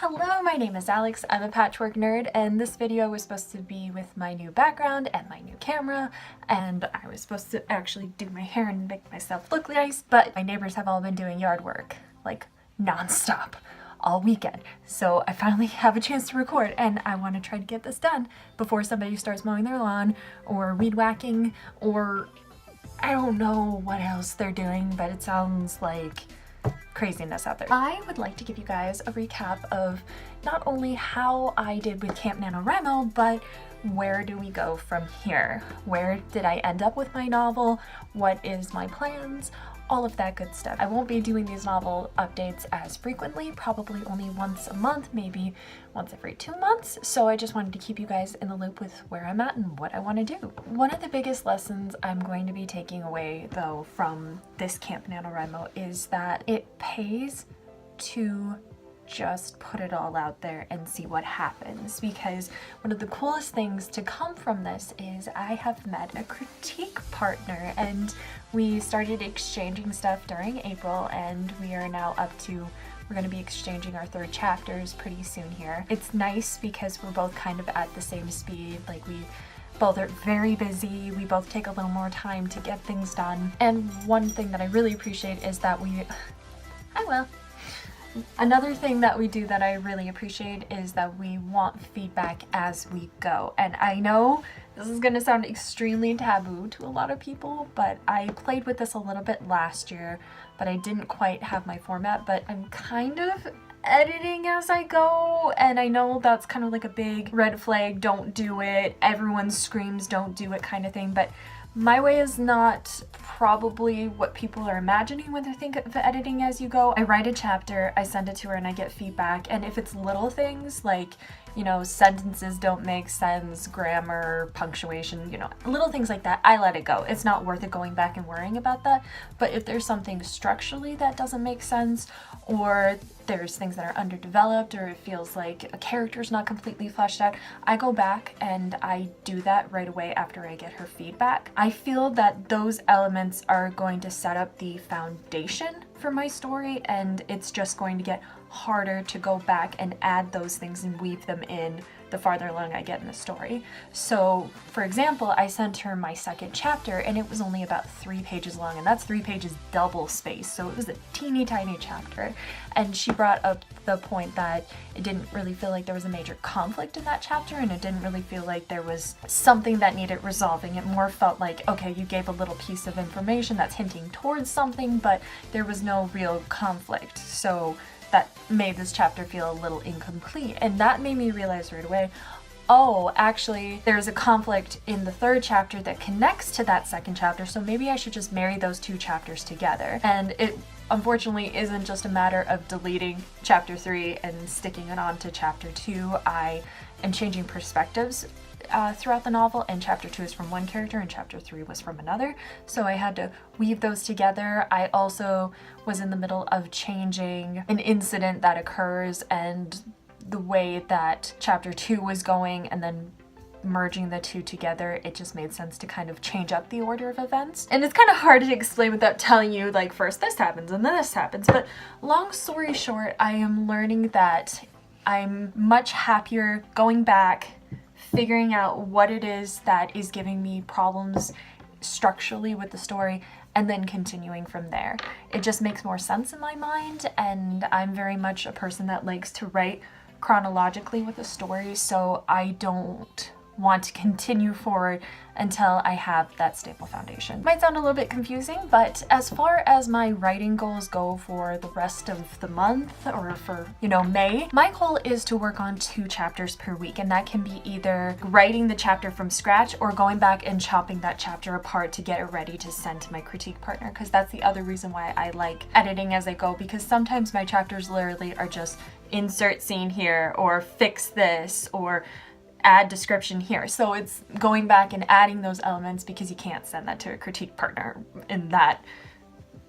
Hello, my name is Alex. I'm a patchwork nerd, and this video was supposed to be with my new background and my new camera, and I was supposed to actually do my hair and make myself look nice, but my neighbors have all been doing yard work, like non-stop, all weekend. So I finally have a chance to record, and I want to try to get this done before somebody starts mowing their lawn, or weed whacking, or I don't know what else they're doing, but it sounds like craziness out there. I would like to give you guys a recap of not only how I did with Camp NaNoWriMo, but where do we go from here? Where did I end up with my novel? What is my plans? All of that good stuff. I won't be doing these novel updates as frequently, probably only once a month, maybe once every 2 months. So I just wanted to keep you guys in the loop with where I'm at and what I want to do. One of the biggest lessons I'm going to be taking away though from this Camp NaNoWriMo is that it pays to just put it all out there and see what happens, because one of the coolest things to come from this is I have met a critique partner, and we started exchanging stuff during April, and we are now up to, we're going to be exchanging our 3rd chapters pretty soon here. It's nice because we're both kind of at the same speed, like we both are very busy, we both take a little more time to get things done, and one thing that I really appreciate is that Another thing that we do that I really appreciate is that we want feedback as we go. And I know this is gonna sound extremely taboo to a lot of people, but I played with this a little bit last year, but I didn't quite have my format, but I'm kind of editing as I go, and I know that's kind of like a big red flag, don't do it, everyone screams don't do it kind of thing, but my way is not probably what people are imagining when they think of editing as you go. I write a chapter, I send it to her, and I get feedback, and if it's little things like, you know, sentences don't make sense, grammar, punctuation, you know, little things like that, I let it go. It's not worth it going back and worrying about that. But if there's something structurally that doesn't make sense, or there's things that are underdeveloped, or it feels like a character's not completely fleshed out, I go back and I do that right away after I get her feedback. I feel that those elements are going to set up the foundation for my story, and it's just going to get harder to go back and add those things and weave them in the farther along I get in the story. So, for example, I sent her my 2nd chapter, and it was only about 3 pages long, and that's 3 pages double space, so it was a teeny tiny chapter. And she brought up the point that it didn't really feel like there was a major conflict in that chapter, and it didn't really feel like there was something that needed resolving. It more felt like, okay, you gave a little piece of information that's hinting towards something, but there was no real conflict. So that made this chapter feel a little incomplete, and that made me realize right away, oh, actually there's a conflict in the 3rd chapter that connects to that 2nd chapter, so maybe I should just marry those 2 chapters together. And it unfortunately isn't just a matter of deleting chapter 3 and sticking it on to chapter 2. I am changing perspectives throughout the novel, and chapter 2 is from one character and chapter 3 was from another, so I had to weave those together. I also was in the middle of changing an incident that occurs and the way that chapter 2 was going, and then merging the 2 together, it just made sense to kind of change up the order of events. And it's kind of hard to explain without telling you, like, first this happens and then this happens, but long story short, I am learning that I'm much happier going back, figuring out what it is that is giving me problems structurally with the story, and then continuing from there. It just makes more sense in my mind, and I'm very much a person that likes to write chronologically with a story, so I don't want to continue forward until I have that stable foundation. Might sound a little bit confusing, but as far as my writing goals go for the rest of the month, or for, you know, May, my goal is to work on 2 chapters per week, and that can be either writing the chapter from scratch or going back and chopping that chapter apart to get it ready to send to my critique partner, because that's the other reason why I like editing as I go, because sometimes my chapters literally are just insert scene here, or fix this, or add description here. So it's going back and adding those elements, because you can't send that to a critique partner in that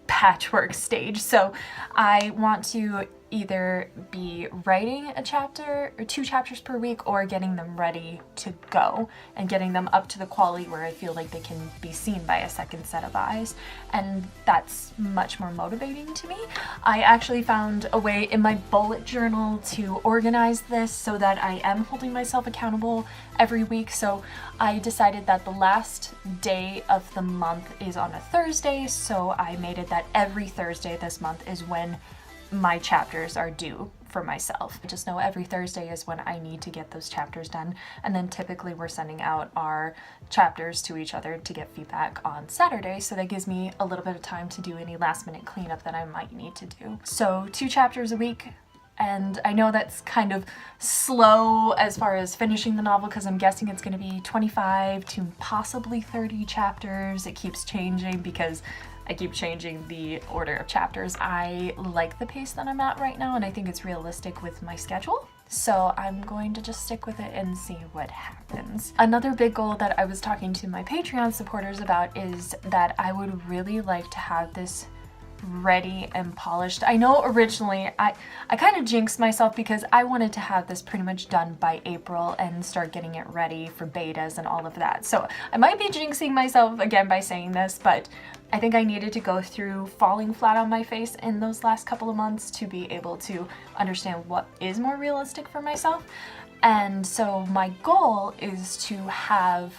patchwork stage. So I want to either be writing a chapter or 2 chapters per week, or getting them ready to go and getting them up to the quality where I feel like they can be seen by a second set of eyes. And that's much more motivating to me. I actually found a way in my bullet journal to organize this so that I am holding myself accountable every week. So I decided that the last day of the month is on a Thursday, so I made it that every Thursday this month is when my chapters are due for myself. I just know every Thursday is when I need to get those chapters done, and then typically we're sending out our chapters to each other to get feedback on Saturday, so that gives me a little bit of time to do any last minute cleanup that I might need to do. So 2 chapters a week, and I know that's kind of slow as far as finishing the novel because I'm guessing it's going to be 25 to possibly 30 chapters. It keeps changing because I keep changing the order of chapters. I like the pace that I'm at right now, and I think it's realistic with my schedule. So I'm going to just stick with it and see what happens. Another big goal that I was talking to my Patreon supporters about is that I would really like to have this ready and polished. I know originally I kind of jinxed myself because I wanted to have this pretty much done by April and start getting it ready for betas and all of that. So I might be jinxing myself again by saying this, but I think I needed to go through falling flat on my face in those last couple of months to be able to understand what is more realistic for myself. And so my goal is to have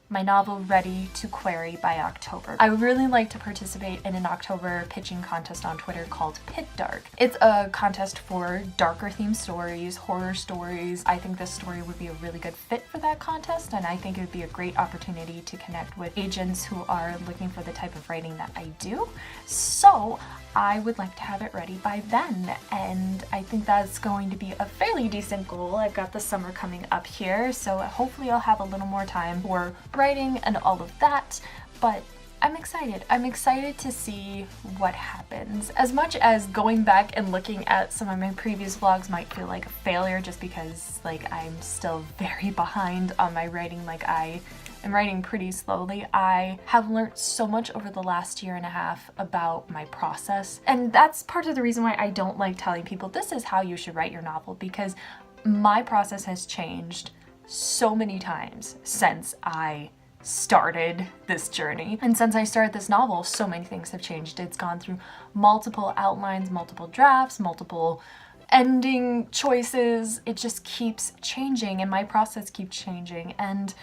my novel ready to query by October. I would really like to participate in an October pitching contest on Twitter called Pit Dark. It's a contest for darker themed stories, horror stories. I think this story would be a really good fit for that contest, and I think it would be a great opportunity to connect with agents who are looking for the type of writing that I do. So I would like to have it ready by then, and I think that's going to be a fairly decent goal. I've got the summer coming up here, so hopefully I'll have a little more time for writing and all of that, but I'm excited. I'm excited to see what happens. As much as going back and looking at some of my previous vlogs might feel like a failure just because like I'm still very behind on my writing, like I am writing pretty slowly, I have learned so much over the last 1.5 years about my process. And that's part of the reason why I don't like telling people this is how you should write your novel, because my process has changed so many times since I started this journey. And since I started this novel, so many things have changed. It's gone through multiple outlines, multiple drafts, multiple ending choices. It just keeps changing, and my process keeps changing. And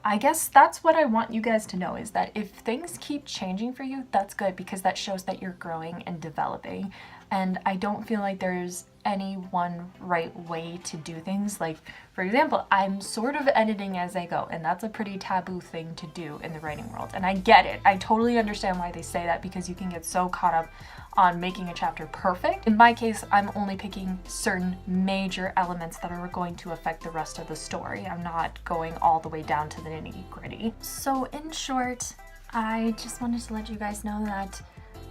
I guess that's what I want you guys to know, is that if things keep changing for you, that's good, because that shows that you're growing and developing. And I don't feel like there's any one right way to do things. Like, for example, I'm sort of editing as I go, and that's a pretty taboo thing to do in the writing world. And I get it. I totally understand why they say that, because you can get so caught up on making a chapter perfect. In my case, I'm only picking certain major elements that are going to affect the rest of the story. I'm not going all the way down to the nitty-gritty. So in short, I just wanted to let you guys know that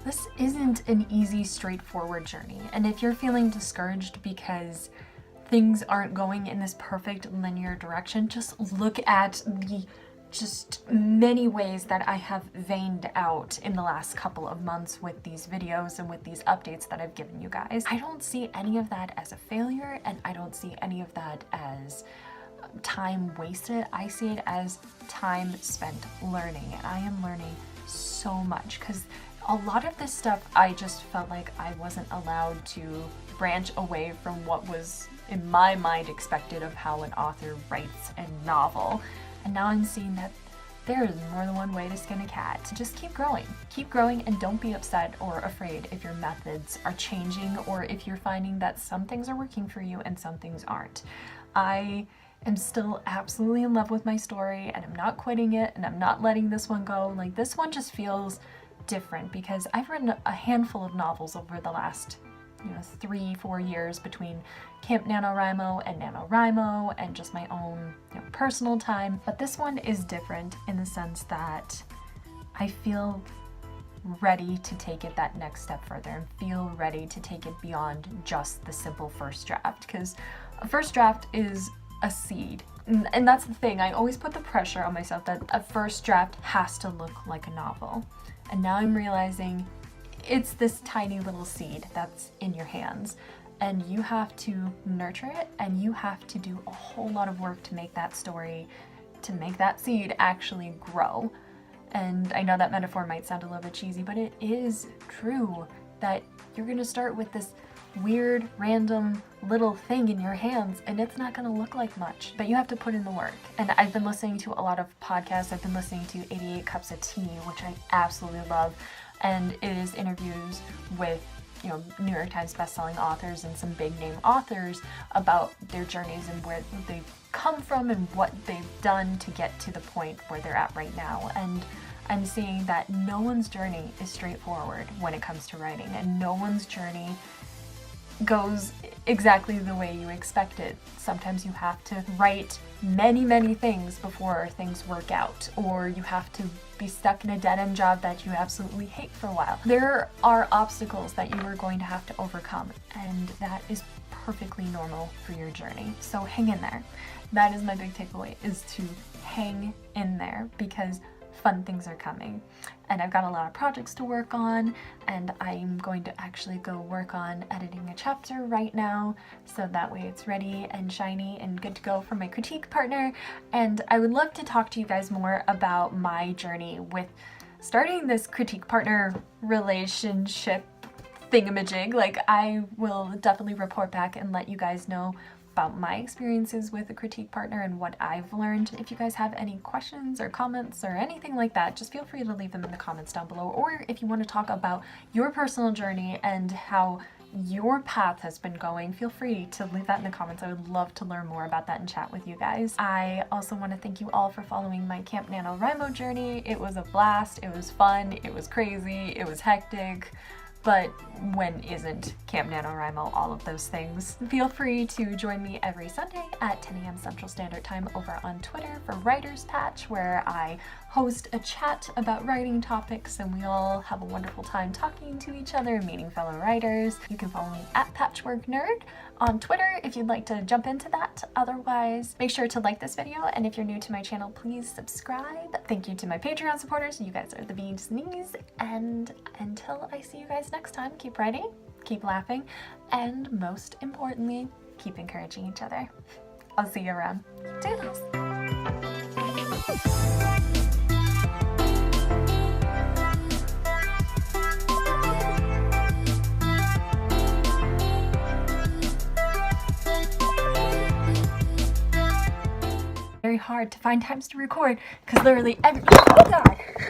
this isn't an easy, straightforward journey. And if you're feeling discouraged because things aren't going in this perfect linear direction, just look at the many ways that I have veined out in the last couple of months with these videos and with these updates that I've given you guys. I don't see any of that as a failure, and I don't see any of that as time wasted. I see it as time spent learning, and I am learning so much, because a lot of this stuff I just felt like I wasn't allowed to branch away from what was in my mind expected of how an author writes a novel. And now I'm seeing that there is more than one way to skin a cat. So just keep growing, and don't be upset or afraid if your methods are changing, or if you're finding that some things are working for you and some things aren't. I am still absolutely in love with my story, and I'm not quitting it, and I'm not letting this one go. Like, this one just feels different because I've written a handful of novels over the last 3-4 years between Camp NaNoWriMo and NaNoWriMo and just my own personal time. But this one is different in the sense that I feel ready to take it that next step further and feel ready to take it beyond just the simple first draft, because a first draft is a seed. And that's the thing, I always put the pressure on myself that a first draft has to look like a novel. And now I'm realizing it's this tiny little seed that's in your hands. and you have to nurture it, and you have to do a whole lot of work to make that story, to make that seed actually grow. And I know that metaphor might sound a little bit cheesy, but it is true that you're gonna start with this weird, random little thing in your hands, and it's not gonna look like much, but you have to put in the work. And I've been listening to a lot of podcasts. I've been listening to 88 Cups of Tea, which I absolutely love, and it is interviews with, you know, New York Times bestselling authors and some big name authors about their journeys and where they've come from and what they've done to get to the point where they're at right now. And I'm seeing that no one's journey is straightforward when it comes to writing, and no one's journey goes exactly the way you expect it. Sometimes you have to write many things before things work out, or you have to be stuck in a dead-end job that you absolutely hate for a while. There are obstacles that you are going to have to overcome, and that is perfectly normal for your journey. So hang in there. That is my big takeaway, is to hang in there, because fun things are coming. And I've got a lot of projects to work on, and I'm going to actually go work on editing a chapter right now, so that way it's ready and shiny and good to go for my critique partner. And I would love to talk to you guys more about my journey with starting this critique partner relationship thingamajig. Like, I will definitely report back and let you guys know about my experiences with a critique partner and what I've learned. If you guys have any questions or comments or anything like that, just feel free to leave them in the comments down below. Or if you want to talk about your personal journey and how your path has been going, feel free to leave that in the comments. I would love to learn more about that and chat with you guys. I also want to thank you all for following my Camp NaNoWriMo journey. It was a blast, it was fun, it was crazy, it was hectic. But when isn't Camp NaNoWriMo all of those things? Feel free to join me every Sunday at 10 a.m. Central Standard Time over on Twitter for Writer's Patch, where I host a chat about writing topics, and we all have a wonderful time talking to each other and meeting fellow writers. You can follow me at PatchworkNerd on Twitter if you'd like to jump into that. Otherwise, make sure to like this video, and if you're new to my channel, please subscribe. Thank you to my Patreon supporters. You guys are the bee's knees, and until I see you guys next time, keep writing, keep laughing, and most importantly, keep encouraging each other. I'll see you around. Toodles! Very hard to find times to record because literally every— oh god!